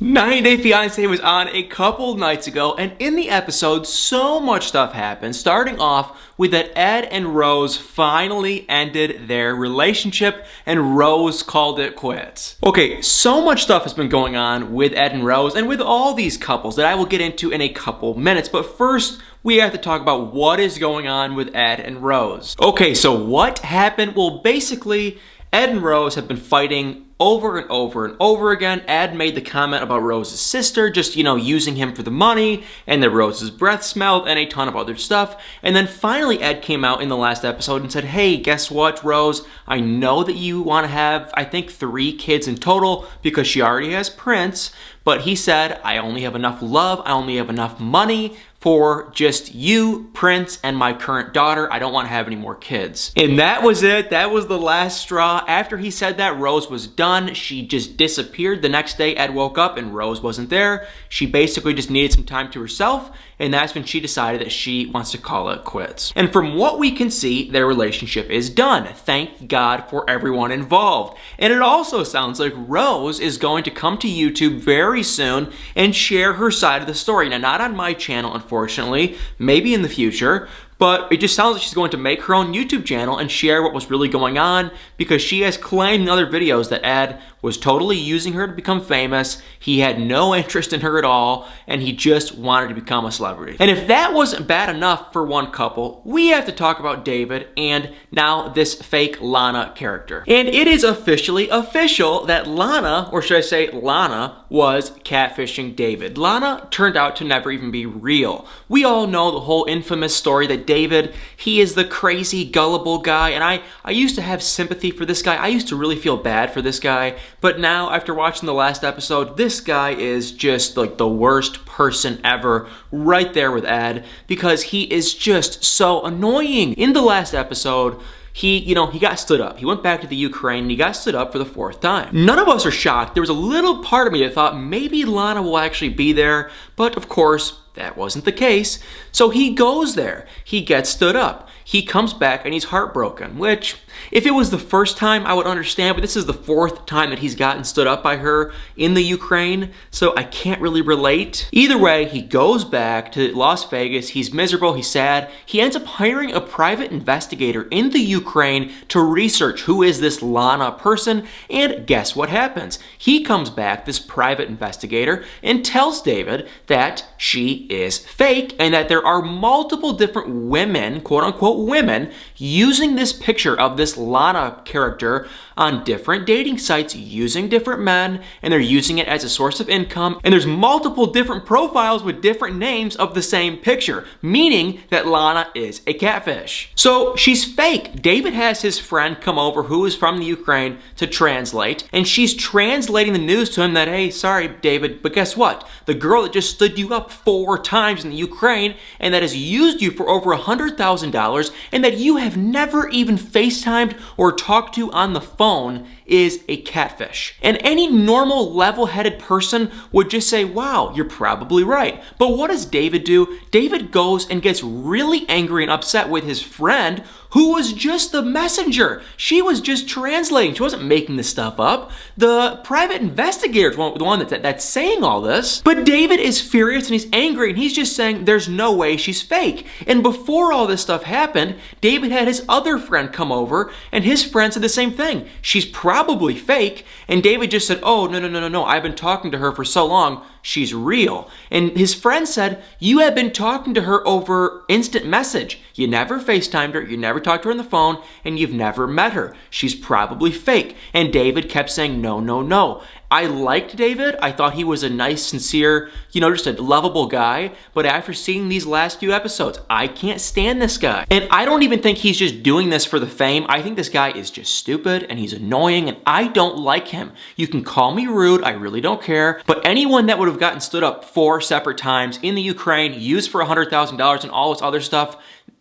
90 Day Fiance was on a couple nights ago, and in the episode, so much stuff happened, starting off with that Ed and Rose finally ended their relationship, and Rose called it quits. Okay, so much stuff has been going on with Ed and Rose, and with all these couples that I will get into in a couple minutes, but first, we have to talk about what is going on with Ed and Rose. Okay, so what happened? Well, basically, Ed and Rose have been fighting over and over and over again. Ed made the comment about Rose's sister, just, using him for the money, and that Rose's breath smelled, and a ton of other stuff. And then finally, Ed came out in the last episode and said, hey, guess what, Rose? I know that you want to have, I think, 3 kids in total, because she already has Prince, but he said, I only have enough love, I only have enough money for just you, Prince, and my current daughter. I don't want to have any more kids. And that was it. That was the last straw. After he said that, Rose was done. She just disappeared. The next day, Ed woke up and Rose wasn't there. She basically just needed some time to herself, and that's when she decided that she wants to call it quits. And from what we can see, their relationship is done. Thank God for everyone involved. And it also sounds like Rose is going to come to YouTube very soon and share her side of the story. Now, not on my channel, unfortunately, maybe in the future, but it just sounds like she's going to make her own YouTube channel and share what was really going on, because she has claimed in other videos that Ed was totally using her to become famous. He had no interest in her at all, and he just wanted to become a celebrity. And if that wasn't bad enough for one couple, we have to talk about David and now this fake Lana character. And it is officially official that Lana, or should I say Lana, was catfishing David. Lana turned out to never even be real. We all know the whole infamous story that David, he is the crazy, gullible guy, and I used to have sympathy for this guy. I used to really feel bad for this guy, but now, after watching the last episode, this guy is just like the worst person ever, right there with Ed, because he is just so annoying. In the last episode, he got stood up. He went back to the Ukraine and he got stood up for the 4th time. None of us are shocked. There was a little part of me that thought maybe Lana will actually be there, but of course, that wasn't the case. So he goes there. He gets stood up. He comes back and he's heartbroken, which, if it was the first time, I would understand, but this is the 4th time that he's gotten stood up by her in the Ukraine, so I can't really relate. Either way, he goes back to Las Vegas. He's miserable. He's sad. He ends up hiring a private investigator in the Ukraine to research who is this Lana person, and guess what happens? He comes back, this private investigator, and tells David that she is fake and that there are multiple different women, quote-unquote women, using this picture of this Lana character on different dating sites using different men, and they're using it as a source of income, and there's multiple different profiles with different names of the same picture, meaning that Lana is a catfish. So she's fake. David has his friend come over who is from the Ukraine to translate, and she's translating the news to him that, hey, sorry, David, but guess what? The girl that just stood you up 4 times in the Ukraine and that has used you for over $100,000 and that you have never even FaceTimed or talked to on the phone is a catfish. And any normal level-headed person would just say, wow, you're probably right. But what does David do? David goes and gets really angry and upset with his friend, who was just the messenger. She was just translating. She wasn't making this stuff up. The private investigator is the one that's saying all this. But David is furious and he's angry and he's just saying there's no way she's fake. And before all this stuff happened, David had his other friend come over and his friend said the same thing. She's probably fake. And David just said, oh, no. I've been talking to her for so long. She's real. And his friend said, you have been talking to her over instant message. You never FaceTimed her, you never talked to her on the phone, and you've never met her. She's probably fake. And David kept saying, no. I liked David. I thought he was a nice, sincere, just a lovable guy. But after seeing these last few episodes, I can't stand this guy. And I don't even think he's just doing this for the fame. I think this guy is just stupid and he's annoying and I don't like him. You can call me rude, I really don't care. But anyone that would have gotten stood up 4 separate times in the Ukraine, used for $100,000 and all this other stuff,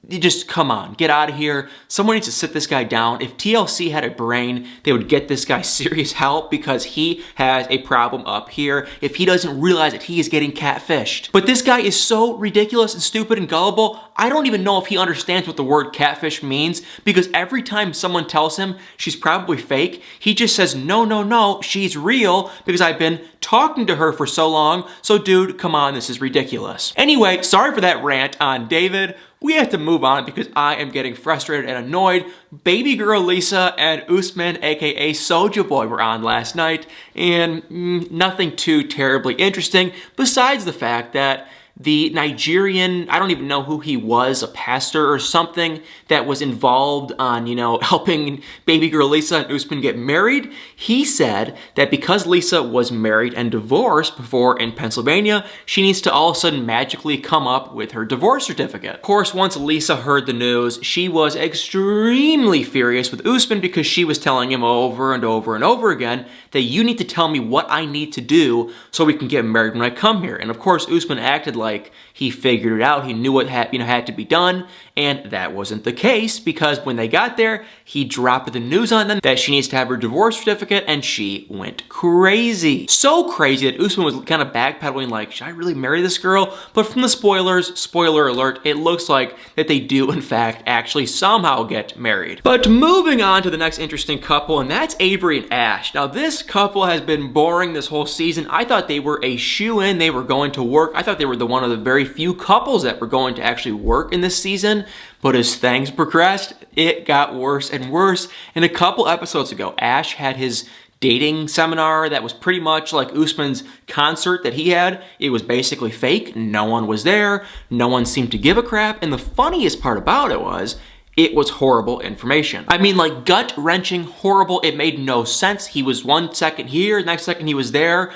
You just, come on, get out of here. Someone needs to sit this guy down. If TLC had a brain, they would get this guy serious help because he has a problem up here if he doesn't realize that he is getting catfished. But this guy is so ridiculous and stupid and gullible, I don't even know if he understands what the word catfish means, because every time someone tells him she's probably fake, he just says, no, no, no, she's real because I've been talking to her for so long. So dude, come on, this is ridiculous. Anyway, sorry for that rant on David. We have to move on because I am getting frustrated and annoyed. Baby girl Lisa and Usman, aka Soulja Boy, were on last night, and nothing too terribly interesting besides the fact that the Nigerian, I don't even know who he was, a pastor or something, that was involved on, helping baby girl Lisa and Usman get married. He said that because Lisa was married and divorced before in Pennsylvania, she needs to all of a sudden magically come up with her divorce certificate. Of course, once Lisa heard the news, she was extremely furious with Usman because she was telling him over and over and over again that you need to tell me what I need to do so we can get married when I come here. And of course, Usman acted like he figured it out. He knew what had to be done, and that wasn't the case because when they got there, he dropped the news on them that she needs to have her divorce certificate, and she went crazy. So crazy that Usman was kind of backpedaling like, should I really marry this girl? But from the spoilers, spoiler alert, it looks like that they do in fact actually somehow get married. But moving on to the next interesting couple, and that's Avery and Ash. Now this couple has been boring this whole season. I thought they were a shoo-in. They were going to work. I thought they were one of the very few couples that were going to actually work in this season. But as things progressed, it got worse and worse. And a couple episodes ago, Ash had his dating seminar that was pretty much like Usman's concert that he had. It was basically fake. No one was there. No one seemed to give a crap. And the funniest part about it was horrible information. I mean, like gut-wrenching, horrible. It made no sense. He was 1 second here, next second he was there.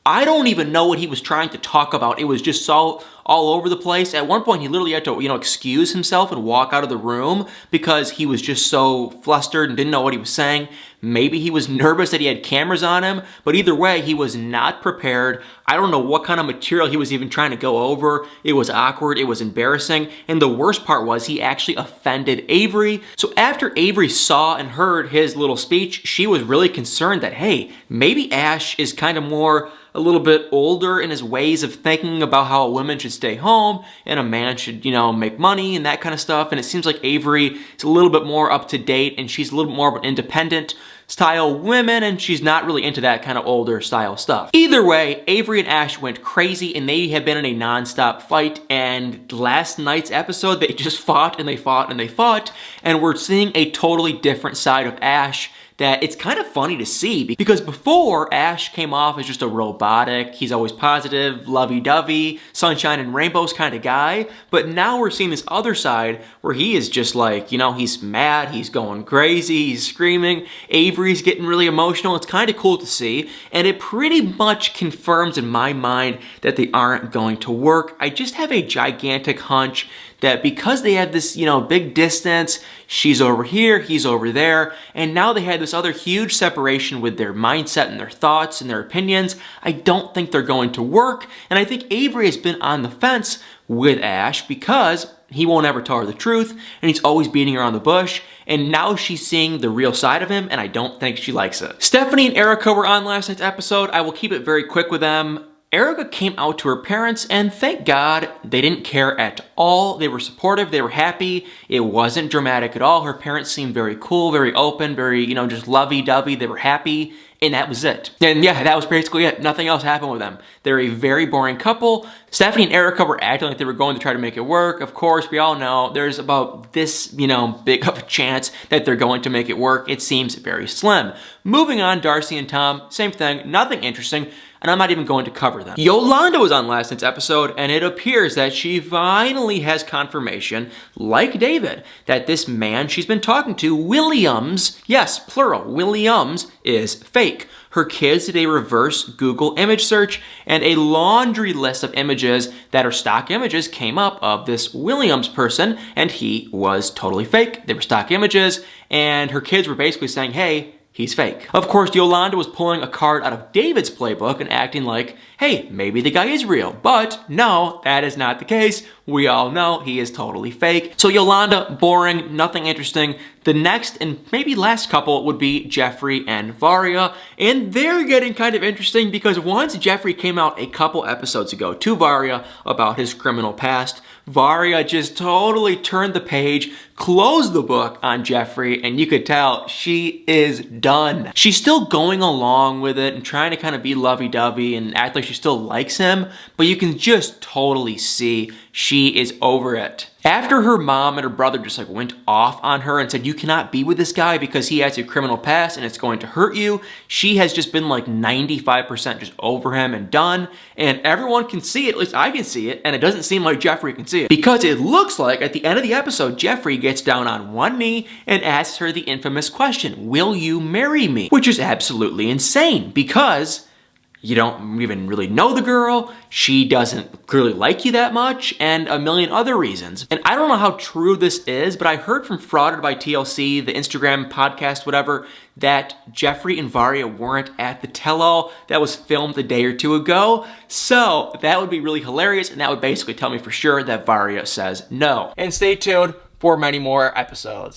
I don't even know what he was trying to talk about. It was just so all over the place. At one point, he literally had to, excuse himself and walk out of the room because he was just so flustered and didn't know what he was saying. Maybe he was nervous that he had cameras on him, but either way, he was not prepared. I don't know what kind of material he was even trying to go over. It was awkward, it was embarrassing, and the worst part was he actually offended Avery. So after Avery saw and heard his little speech, she was really concerned that, hey, maybe Ash is kind of more a little bit older in his ways of thinking about how a woman should stay home and a man should, make money and that kind of stuff. And it seems like Avery is a little bit more up to date and she's a little bit more of an independent style woman, and she's not really into that kind of older style stuff. Either way, Avery and Ash went crazy and they have been in a non-stop fight, and last night's episode they just fought and they fought and they fought, and we're seeing a totally different side of Ash that it's kind of funny to see, because before Ash came off as just a robotic, he's always positive, lovey-dovey, sunshine and rainbows kind of guy, but now we're seeing this other side where he is just like, he's mad, he's going crazy, he's screaming, Avery's getting really emotional. It's kind of cool to see, and it pretty much confirms in my mind that they aren't going to work. I just have a gigantic hunch that because they had this, big distance, she's over here, he's over there, and now they had this other huge separation with their mindset and their thoughts and their opinions, I don't think they're going to work. And I think Avery has been on the fence with Ash because he won't ever tell her the truth, and he's always beating around the bush, and now she's seeing the real side of him, and I don't think she likes it. Stephanie and Erica were on last night's episode. I will keep it very quick with them. Erica came out to her parents, and thank God they didn't care at all. They were supportive, they were happy. It wasn't dramatic at all. Her parents seemed very cool, very open, very, just lovey-dovey. They were happy, and that was it. And yeah, that was basically it. Nothing else happened with them. They're a very boring couple. Stephanie and Erica were acting like they were going to try to make it work. Of course, we all know there's about this, big of a chance that they're going to make it work. It seems very slim. Moving on, Darcy and Tom, same thing, nothing interesting, and I'm not even going to cover them. Yolanda was on last night's episode, and it appears that she finally has confirmation, like David, that this man she's been talking to, Williams, yes, plural, Williams, is fake. Her kids did a reverse Google image search, and a laundry list of images that are stock images came up of this Williams person, and he was totally fake. They were stock images, and her kids were basically saying, hey, he's fake. Of course, Yolanda was pulling a card out of David's playbook and acting like, hey, maybe the guy is real. But no, that is not the case. we all know he is totally fake. So Yolanda, boring, nothing interesting. The next and maybe last couple would be Jeffrey and Varya, and they're getting kind of interesting because once Jeffrey came out a couple episodes ago to Varya about his criminal past, Varya just totally turned the page, closed the book on Jeffrey, and you could tell she is done. She's still going along with it and trying to kind of be lovey-dovey and act like she still likes him, but you can just totally see she is over it. After her mom and her brother just like went off on her and said, you cannot be with this guy because he has a criminal past and it's going to hurt you, she has just been like 95% just over him and done. And everyone can see it, at least I can see it, and it doesn't seem like Jeffrey can see it. Because it looks like at the end of the episode, Jeffrey gets down on one knee and asks her the infamous question, will you marry me? Which is absolutely insane because you don't even really know the girl, she doesn't clearly like you that much, and a million other reasons. And I don't know how true this is, but I heard from Frauded by TLC, the Instagram podcast, whatever, that Jeffrey and Varya weren't at the tell-all that was filmed a day or two ago. So that would be really hilarious, and that would basically tell me for sure that Varya says no. And stay tuned for many more episodes.